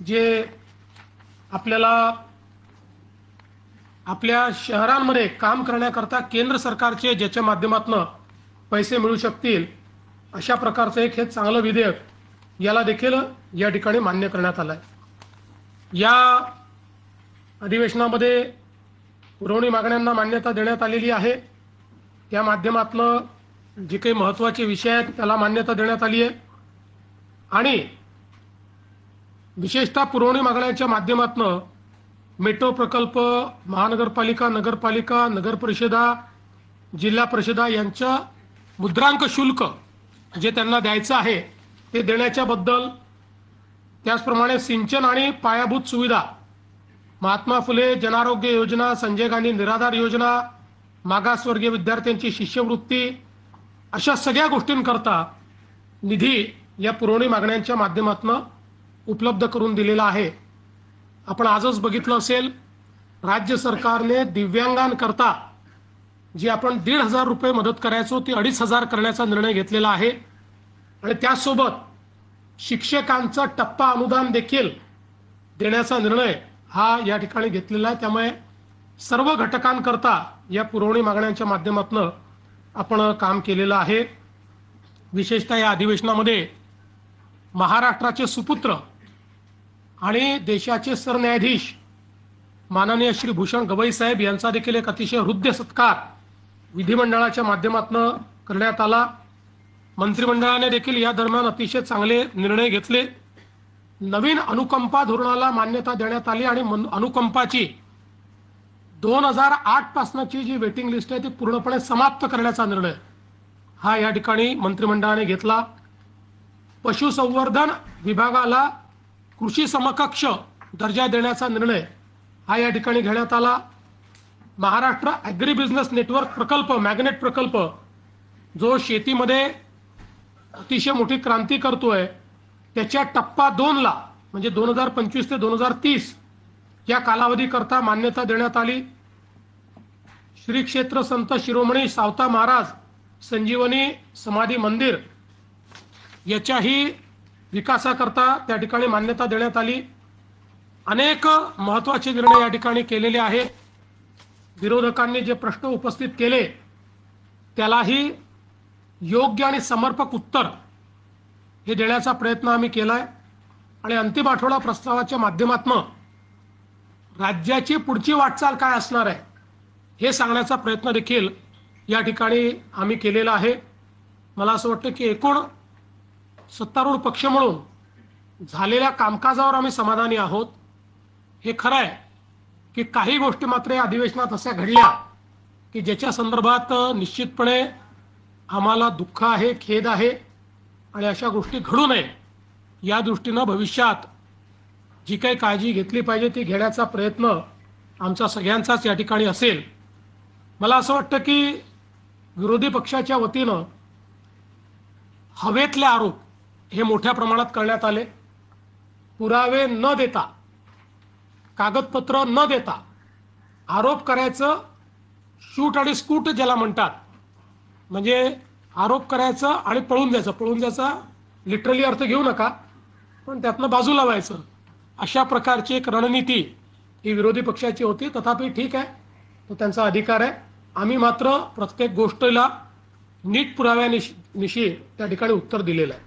जे आपल्याला आपल्या शहरांमध्ये काम करण्याकरता केंद्र सरकारचे ज्याच्या माध्यमातून पैसे मिळू शकतील अशा प्रकारचं एक हे चांगलं विधेयक याला देखील या ठिकाणी मान्य करण्यात आलं आहे। या अधिवेशनामध्ये पुरवणी मागण्यांना मान्यता देण्यात आलेली आहे। त्या माध्यमातून जे काही महत्त्वाचे विषय आहेत त्याला मान्यता देण्यात आली आहे आणि विशेषतः पुरवणी मागण्यांच्या माध्यमातून मेट्रो प्रकल्प, महानगरपालिका, नगरपालिका, नगर परिषदा, जिल्हा परिषदा यांच्या मुद्रांक शुल्क जे त्यांना द्यायचं आहे ते देण्याच्या बद्दल, त्याचप्रमाणे सिंचन आणि पायाभूत सुविधा, महात्मा फुले जनआरोग्य योजना, संजय गांधी निराधार योजना, मागासवर्गीय विद्यार्थ्यांची शिष्यवृत्ती अशा सगळ्या गोष्टींकरता निधी या पुरवणी मागण्यांच्या माध्यमातून उपलब्ध करून दिलेला आहे। आपण आजच बघितलं असेल, राज्य सरकारने दिव्यांगांकरता जी आपण 1,500 रुपये मदत करायचो ती 2,500 करण्याचा निर्णय घेतलेला आहे आणि त्यासोबत शिक्षकांचा टप्पा अनुदान देखील देण्याचा निर्णय हा या ठिकाणी घेतलेला आहे। त्यामुळे सर्व घटकांकरता या पुरवणी मागण्यांच्या माध्यमातून आपण काम केलेलं आहे। विशेषतः या अधिवेशनामध्ये महाराष्ट्राचे सुपुत्र आणि देशाचे सरन्यायाधीश माननीय श्री भूषण गवई साहेब यांचा देखील एक अतिशय हृदय सत्कार विधिमंडळाच्या माध्यमातून करण्यात आला। मंत्रिमंडळाने देखील या दरम्यान अतिशय चांगले निर्णय घेतले। नवीन अनुकंपा धोरणाला मान्यता देण्यात आली आणि अनुकंपाची 2008 पासूनची जी वेटिंग लिस्ट आहे ती पूर्णपणे समाप्त करण्याचा निर्णय हा या ठिकाणी मंत्रिमंडळाने घेतला। पशुसंवर्धन विभागाला कृषी समकक्ष दर्जा देण्याचा निर्णय हा या ठिकाणी घेण्यात आला। महाराष्ट्र ॲग्री बिझनेस नेटवर्क प्रकल्प, मॅग्नेट प्रकल्प जो शेतीमध्ये अतिशय मोठी क्रांती करतोय त्याच्या टप्पा 2 ला म्हणजे 2025 ते 2030 या कालावधीकरता मान्यता देण्यात आली। श्री क्षेत्र संत शिरोमणी सावता महाराज संजीवनी समाधी मंदिर याच्याही विकासाकरता त्या ठिकाणी मान्यता देण्यात आली। अनेक महत्त्वाचे निर्णय या ठिकाणी केलेले आहे। विरोधकांनी जे प्रश्न उपस्थित केले त्यालाही योग्य आणि समर्पक उत्तर हे देण्याचा प्रयत्न आम्ही केलाय आणि अंतिम आठवडा प्रस्तावाच्या माध्यमातून राज्याची पुढची वाटचाल काय असणार आहे हे सांगण्याचा प्रयत्न देखील या ठिकाणी आम्ही केलेला आहे। मला असं वाटतं की एकूण सत्तारूढ पक्ष म्हणून झालेल्या कामकाजावर आम्ही समाधानी आहोत। हे खरं आहे की काही गोष्टी मात्र या अधिवेशनात अशा घडल्या की ज्याच्या संदर्भात निश्चितपणे आम्हाला दुःख आहे, खेद आहे आणि अशा गोष्टी घडू नये या दृष्टीनं भविष्यात जी काही काळजी घेतली पाहिजे ती घेण्याचा प्रयत्न आमचा सगळ्यांचाच या ठिकाणी असेल। मला असं वाटतं की विरोधी पक्षाच्या वतीनं हवेतले आरोप हे मोठ्या प्रमाणात करण्यात आले। पुरावे न देता, कागदपत्र न देता आरोप करायचं, शूट आणि स्कूट ज्याला म्हणतात, म्हणजे आरोप करायचं आणि पळून जायचं। पळून जायचा लिटरली अर्थ घेऊ नका, पण त्यातनं बाजूला व्हायचं अशा प्रकारची एक रणनीती ही विरोधी पक्षाची होती। तथापि ठीक आहे, तो त्यांचा अधिकार आहे। आम्ही मात्र प्रत्येक गोष्टीला नीट पुराव्यानिशी त्या ठिकाणी उत्तर दिलेलं आहे।